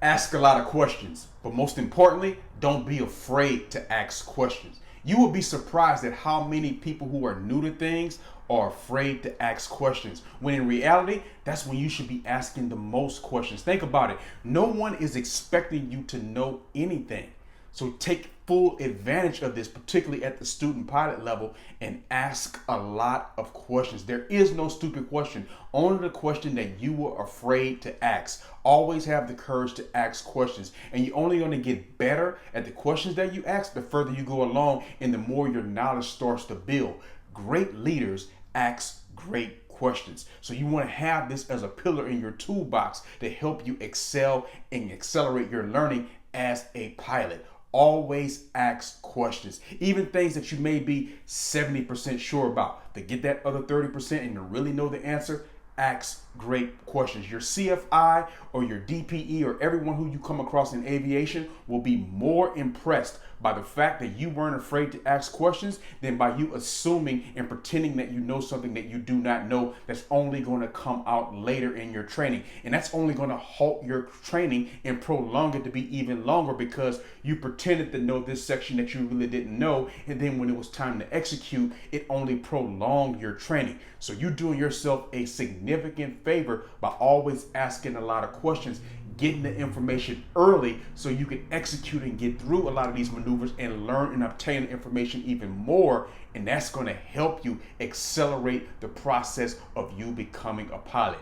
Ask a lot of questions, but most importantly, don't be afraid to ask questions. You will be surprised at how many people who are new to things are afraid to ask questions. When in reality, that's when you should be asking the most questions. Think about it. No one is expecting you to know anything. So take full advantage of this, particularly at the student pilot level, and ask a lot of questions. There is no stupid question, only the question that you were afraid to ask. Always have the courage to ask questions, and you're only going to get better at the questions that you ask the further you go along and the more your knowledge starts to build. Great leaders ask great questions. So you want to have this as a pillar in your toolbox to help you excel and accelerate your learning as a pilot. Always ask questions, even things that you may be 70% sure about. To get that other 30% and to really know the answer, ask great questions. Your CFI or your DPE or everyone who you come across in aviation will be more impressed by the fact that you weren't afraid to ask questions than by you assuming and pretending that you know something that you do not know, that's only going to come out later in your training. And that's only going to halt your training and prolong it to be even longer because you pretended to know this section that you really didn't know. And then when it was time to execute, it only prolonged your training. So you're doing yourself a significant favor by always asking a lot of questions, getting the information early so you can execute and get through a lot of these maneuvers and learn and obtain information even more. And that's going to help you accelerate the process of you becoming a pilot.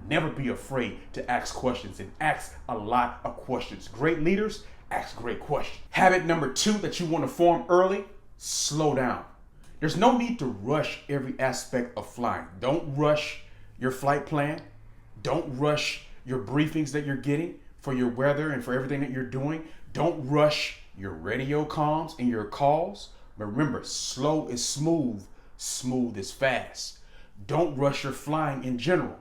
Never be afraid to ask questions, and ask a lot of questions. Great leaders ask great questions. Habit number 2 that you want to form early: slow down. There's no need to rush every aspect of flying. Don't rush your flight plan. Don't rush your briefings that you're getting for your weather and for everything that you're doing. Don't rush your radio comms and your calls. But remember, slow is smooth, smooth is fast. Don't rush your flying in general.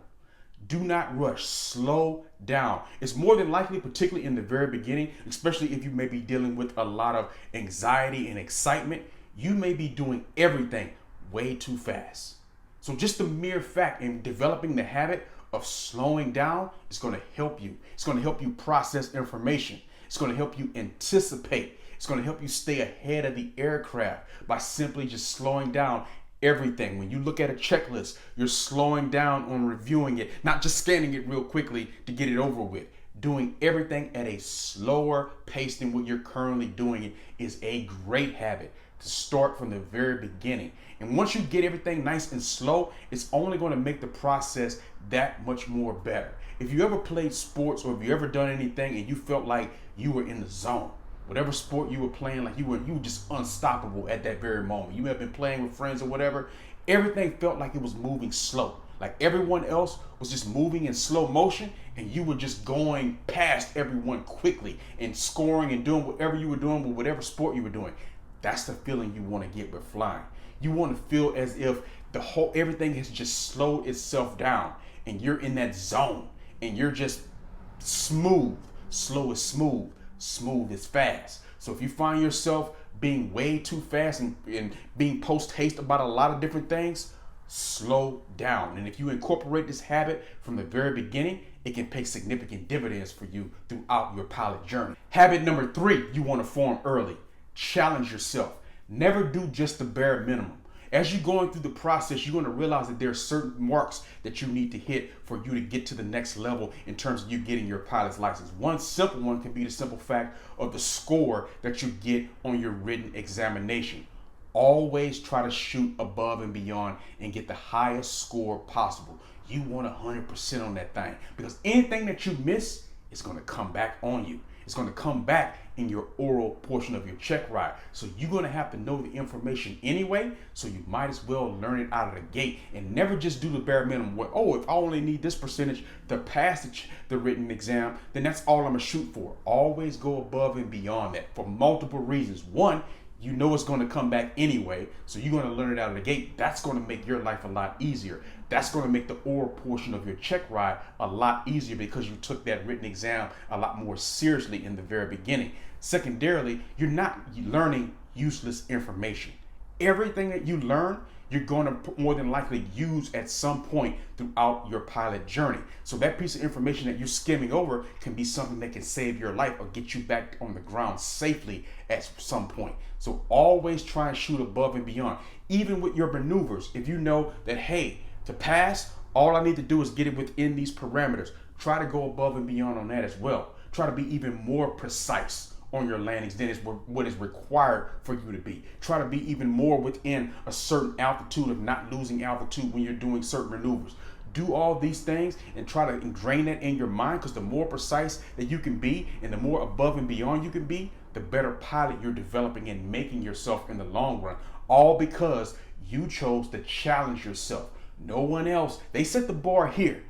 Do not rush. Slow down. It's more than likely, particularly in the very beginning, especially if you may be dealing with a lot of anxiety and excitement, you may be doing everything way too fast. So just the mere fact in developing the habit of slowing down is going to help you. It's going to help you process information. It's going to help you anticipate. It's going to help you stay ahead of the aircraft by simply just slowing down everything. When you look at a checklist, you're slowing down on reviewing it, not just scanning it real quickly to get it over with. Doing everything at a slower pace than what you're currently doing it is a great habit to start from the very beginning. And once you get everything nice and slow, it's only going to make the process that much more better. If you ever played sports or if you ever done anything and you felt like you were in the zone, whatever sport you were playing, like you were just unstoppable at that very moment. You may have been playing with friends or whatever. Everything felt like it was moving slow. Like everyone else was just moving in slow motion and you were just going past everyone quickly and scoring and doing whatever you were doing with whatever sport you were doing. That's the feeling you want to get with flying. You want to feel as if everything has just slowed itself down and you're in that zone and you're just smooth. Slow is smooth, smooth is fast. So if you find yourself being way too fast and being post haste about a lot of different things, slow down. And if you incorporate this habit from the very beginning, it can pay significant dividends for you throughout your pilot journey. Habit number 3 you want to form early: challenge yourself. Never do just the bare minimum. As you're going through the process, you're going to realize that there are certain marks that you need to hit for you to get to the next level in terms of you getting your pilot's license. One simple one can be the simple fact of the score that you get on your written examination. Always try to shoot above and beyond and get the highest score possible. You want 100% on that thing, because anything that you miss is going to come back on you. It's going to come back in your oral portion of your check ride. So you're going to have to know the information anyway, so you might as well learn it out of the gate and never just do the bare minimum where, oh, if I only need this percentage to pass the written exam, then that's all I'm going to shoot for. Always go above and beyond that for multiple reasons. One, you know it's going to come back anyway, so you're going to learn it out of the gate. That's going to make your life a lot easier. That's going to make the oral portion of your check ride a lot easier because you took that written exam a lot more seriously in the very beginning. Secondarily, you're not learning useless information. Everything that you learn, you're going to more than likely use at some point throughout your pilot journey. So that piece of information that you're skimming over can be something that can save your life or get you back on the ground safely at some point. So always try and shoot above and beyond. Even with your maneuvers, if you know that, hey, to pass, all I need to do is get it within these parameters. Try to go above and beyond on that as well. Try to be even more precise on your landings than is what is required for you to be. Try to be even more within a certain altitude of not losing altitude when you're doing certain maneuvers. Do all these things and try to ingrain that in your mind, because the more precise that you can be and the more above and beyond you can be, the better pilot you're developing and making yourself in the long run. All because you chose to challenge yourself. No one else. They set the bar here.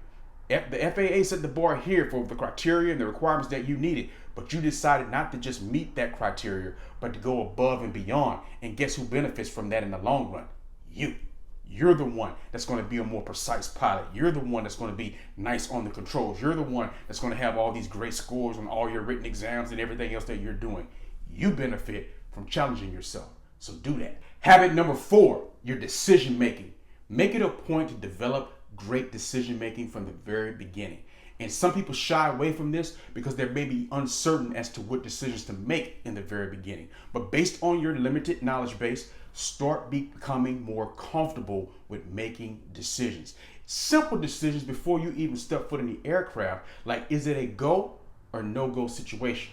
The FAA set the bar here for the criteria and the requirements that you needed, but you decided not to just meet that criteria, but to go above and beyond. And guess who benefits from that in the long run? You. You're the one that's going to be a more precise pilot. You're the one that's going to be nice on the controls. You're the one that's going to have all these great scores on all your written exams and everything else that you're doing. You benefit from challenging yourself. So do that. Habit number 4, your decision making. Make it a point to develop great decision making from the very beginning. And some people shy away from this because they may be uncertain as to what decisions to make in the very beginning. But based on your limited knowledge base, start becoming more comfortable with making decisions. Simple decisions before you even step foot in the aircraft, like is it a go or no go situation?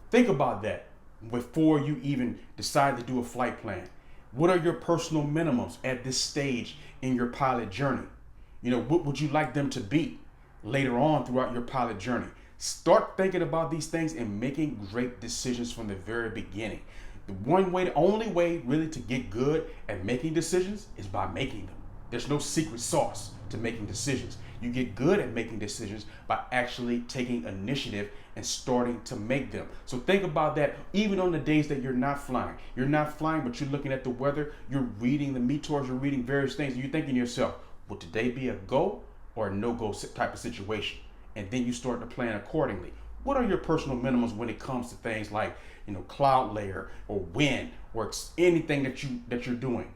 Think about that before you even decide to do a flight plan. What are your personal minimums at this stage in your pilot journey? What would you like them to be later on throughout your pilot journey? Start thinking about these things and making great decisions from the very beginning. The only way really to get good at making decisions is by making them. There's no secret sauce to making decisions. You get good at making decisions by actually taking initiative and starting to make them. So think about that even on the days that you're not flying. You're not flying, but you're looking at the weather, you're reading the METARs, you're reading various things, and you're thinking to yourself, will today be a go or a no-go type of situation? And then you start to plan accordingly. What are your personal minimums when it comes to things like, cloud layer or wind or anything that you're doing?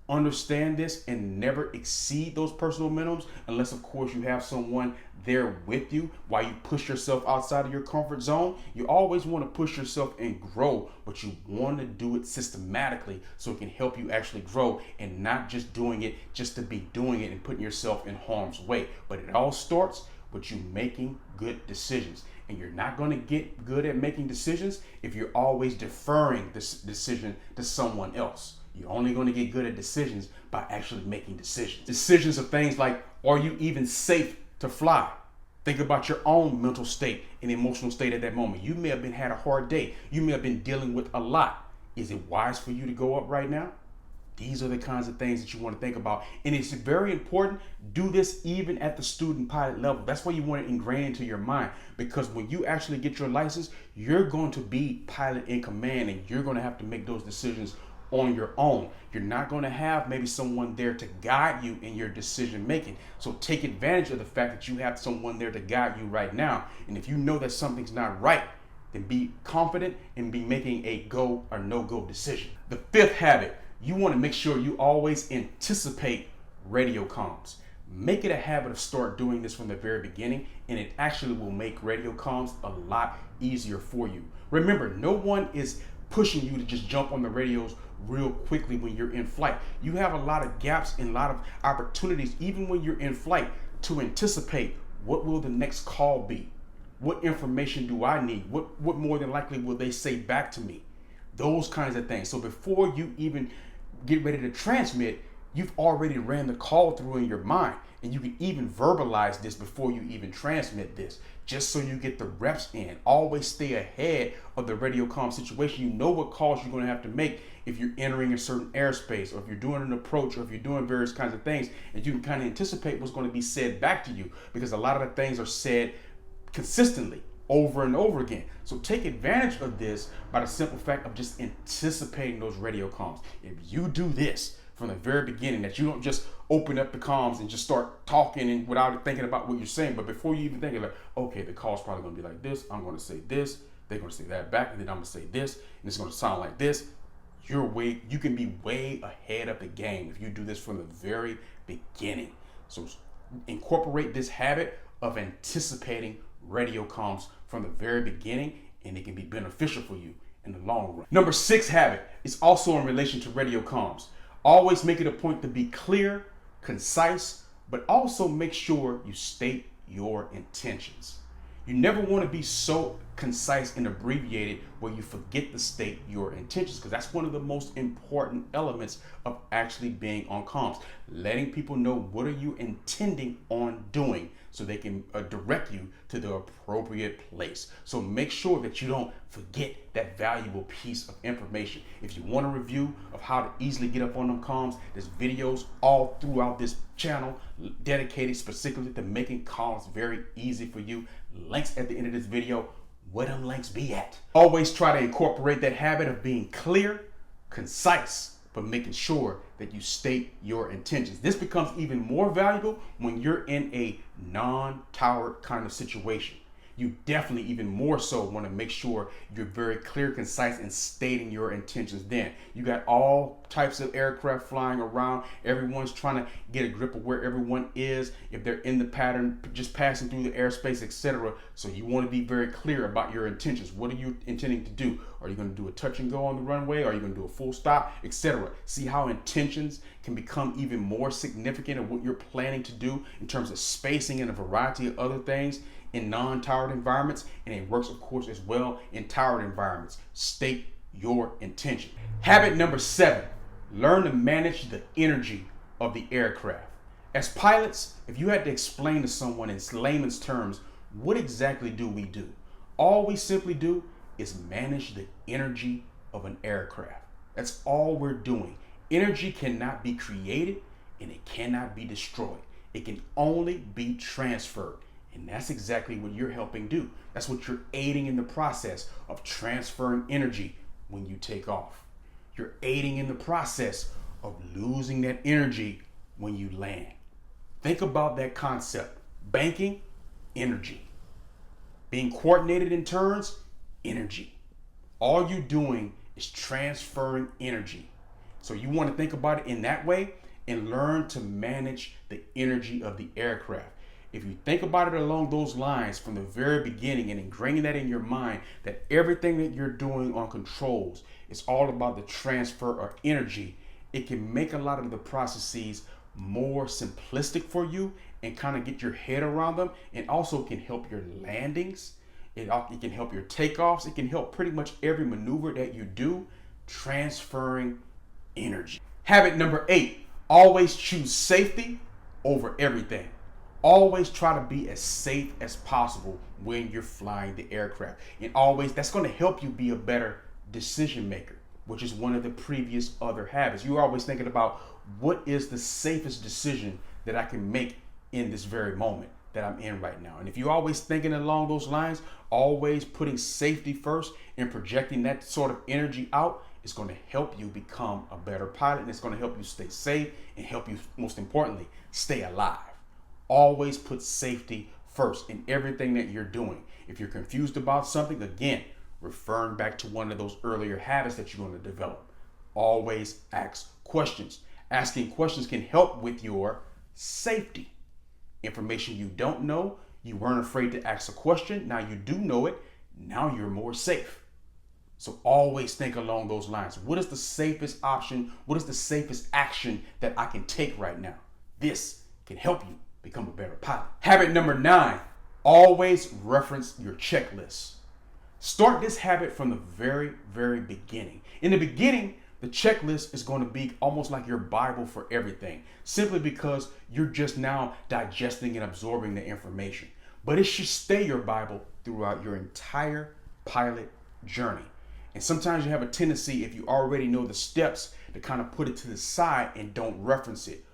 Understand this and never exceed those personal minimums unless, of course, you have someone there with you while you push yourself outside of your comfort zone. You always want to push yourself and grow, but you want to do it systematically so it can help you actually grow and not just doing it just to be doing it and putting yourself in harm's way. But it all starts with you making good decisions. And you're not going to get good at making decisions if you're always deferring this decision to someone else. You're only going to get good at decisions by actually making decisions. Decisions of things like, are you even safe to fly? Think about your own mental state and emotional state at that moment. You may have had a hard day. You may have been dealing with a lot. Is it wise for you to go up right now? These are the kinds of things that you want to think about. And it's very important. Do this even at the student pilot level. That's why you want to ingrain into your mind, because when you actually get your license, you're going to be pilot in command and you're going to have to make those decisions on your own. You're not going to have maybe someone there to guide you in your decision making. So take advantage of the fact that you have someone there to guide you right now. And if you know that something's not right, then be confident and be making a go or no go decision. The 5th habit, you want to make sure you always anticipate radio comms. Make it a habit of start doing this from the very beginning, and it actually will make radio comms a lot easier for you. Remember, no one is pushing you to just jump on the radios real quickly when you're in flight. You have a lot of gaps and a lot of opportunities, even when you're in flight, to anticipate what will the next call be? What information do I need? What more than likely will they say back to me? Those kinds of things. So before you even get ready to transmit, you've already ran the call through in your mind, and you can even verbalize this before you even transmit this, just so you get the reps in. Always stay ahead of the radio comm situation. You know what calls you're going to have to make if you're entering a certain airspace, or if you're doing an approach, or if you're doing various kinds of things, and you can kind of anticipate what's going to be said back to you, because a lot of the things are said consistently over and over again. So take advantage of this by the simple fact of just anticipating those radio comms. If you do this from the very beginning, that you don't just open up the comms and just start talking and without thinking about what you're saying, but before you even think of it, okay, the call's probably going to be like this, I'm going to say this, they're going to say that back, and then I'm going to say this, and it's going to sound like this. you can be way ahead of the game if you do this from the very beginning. So incorporate this habit of anticipating radio comms from the very beginning, and it can be beneficial for you in the long run. Number 6 habit is also in relation to radio comms. Always make it a point to be clear, concise, but also make sure you state your intentions. You never want to be so concise and abbreviated where you forget to state your intentions, because that's one of the most important elements of actually being on comms. Letting people know what are you intending on doing so they can direct you to the appropriate place. So make sure that you don't forget that valuable piece of information. If you want a review of how to easily get up on them comms, there's videos all throughout this channel dedicated specifically to making comms very easy for you. Links at the end of this video. Where them links be at? Always try to incorporate that habit of being clear, concise, but making sure that you state your intentions. This becomes even more valuable when you're in a non-tower kind of situation. You definitely even more so want to make sure you're very clear, concise, and stating your intentions. Then you got all types of aircraft flying around. Everyone's trying to get a grip of where everyone is, if they're in the pattern, just passing through the airspace, etc. So you want to be very clear about your intentions. What are you intending to do? Are you going to do a touch and go on the runway? Are you going to do a full stop, etc.? See how intentions can become even more significant of what you're planning to do in terms of spacing and a variety of other things in non-towered environments, and it works of course as well in towered environments. State your intention. Habit number 7, learn to manage the energy of the aircraft. As pilots, if you had to explain to someone in layman's terms, what exactly do we do? All we simply do is manage the energy of an aircraft. That's all we're doing. Energy cannot be created and it cannot be destroyed. It can only be transferred. And that's exactly what you're helping do. That's what you're aiding in the process of transferring energy when you take off. You're aiding in the process of losing that energy when you land. Think about that concept. Banking, energy. Being coordinated in turns, energy. All you're doing is transferring energy. So you want to think about it in that way and learn to manage the energy of the aircraft. If you think about it along those lines from the very beginning and ingraining that in your mind, that everything that you're doing on controls is all about the transfer of energy, it can make a lot of the processes more simplistic for you and kind of get your head around them, and also can help your landings. It can help your takeoffs. It can help pretty much every maneuver that you do, transferring energy. Habit number 8, always choose safety over everything. Always try to be as safe as possible when you're flying the aircraft. And always, that's going to help you be a better decision maker, which is one of the previous other habits. You're always thinking about what is the safest decision that I can make in this very moment that I'm in right now. And if you're always thinking along those lines, always putting safety first and projecting that sort of energy out, it's going to help you become a better pilot, and it's going to help you stay safe and help you, most importantly, stay alive. Always put safety first in everything that you're doing. If you're confused about something, again, referring back to one of those earlier habits that you're going to develop. Always ask questions. Asking questions can help with your safety. Information you don't know, you weren't afraid to ask a question. Now you do know it. Now you're more safe. So always think along those lines. What is the safest option? What is the safest action that I can take right now? This can help you become a better pilot. Habit number 9, always reference your checklist. Start this habit from the very, very beginning. In the beginning, the checklist is going to be almost like your Bible for everything, simply because you're just now digesting and absorbing the information. But it should stay your Bible throughout your entire pilot journey. And sometimes you have a tendency, if you already know the steps, to kind of put it to the side and don't reference it.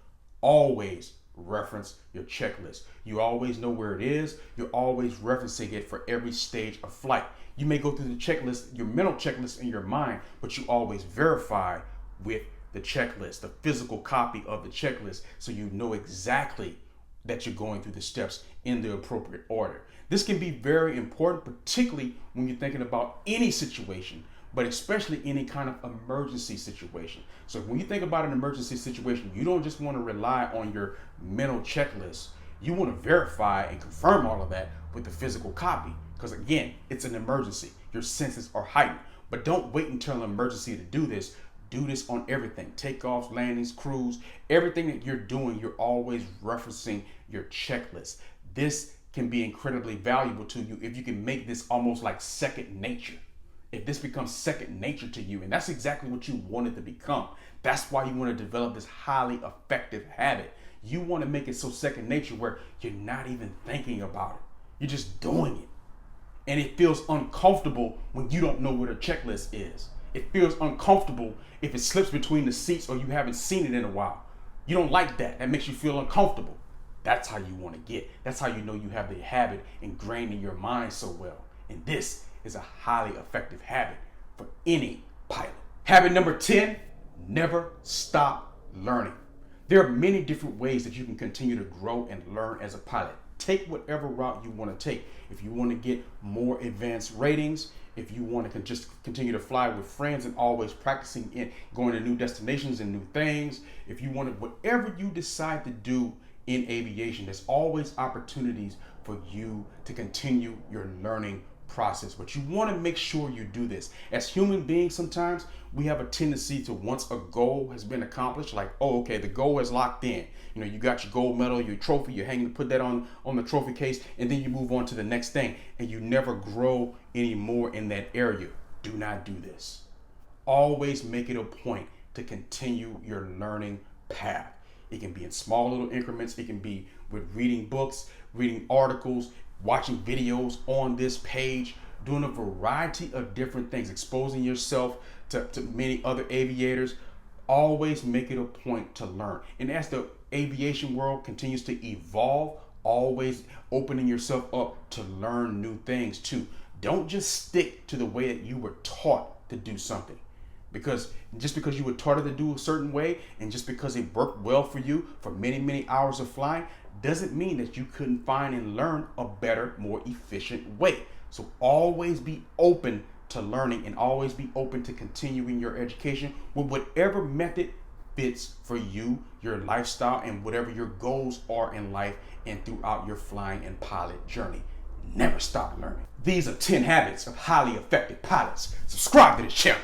Always reference your checklist. You always know where it is. You're always referencing it for every stage of flight. You may go through the checklist, your mental checklist in your mind, but you always verify with the checklist, the physical copy of the checklist, so you know exactly that you're going through the steps in the appropriate order. This can be very important, particularly when you're thinking about any situation, but especially any kind of emergency situation. So when you think about an emergency situation, you don't just want to rely on your mental checklist. You want to verify and confirm all of that with the physical copy. Because again, it's an emergency. Your senses are heightened. But don't wait until an emergency to do this. Do this on everything. Takeoffs, landings, cruise, everything that you're doing, you're always referencing your checklist. This can be incredibly valuable to you if you can make this almost like second nature. If this becomes second nature to you, and that's exactly what you want it to become. That's why you want to develop this highly effective habit. You want to make it so second nature where you're not even thinking about it. You're just doing it. And it feels uncomfortable when you don't know what a checklist is. It feels uncomfortable if it slips between the seats or you haven't seen it in a while. You don't like that. That makes you feel uncomfortable. That's how you want to get. That's how you know you have the habit ingrained in your mind so well. And this is a highly effective habit for any pilot. Habit number 10, never stop learning. There are many different ways that you can continue to grow and learn as a pilot. Take whatever route you want to take. If you want to get more advanced ratings, if you want to just continue to fly with friends and always practicing in going to new destinations and new things, if you want to, whatever you decide to do in aviation, there's always opportunities for you to continue your learning process. But you want to make sure you do this. As human beings, sometimes we have a tendency to, once a goal has been accomplished, like, oh, okay, the goal is locked in. You know, you got your gold medal, your trophy, you're hanging to put that on the trophy case, and then you move on to the next thing, and you never grow anymore in that area. Do not do this. Always make it a point to continue your learning path. It can be in small little increments. It can be with reading books, reading articles, watching videos on this page, doing a variety of different things, exposing yourself to many other aviators. Always make it a point to learn. And as the aviation world continues to evolve, always opening yourself up to learn new things too. Don't just stick to the way that you were taught to do something. Because just because you were taught it to do a certain way, and just because it worked well for you for many, many hours of flying, doesn't mean that you couldn't find and learn a better, more efficient way. So always be open to learning and always be open to continuing your education with whatever method fits for you, your lifestyle, and whatever your goals are in life and throughout your flying and pilot journey. Never stop learning. These are 10 habits of highly effective pilots. Subscribe to this channel.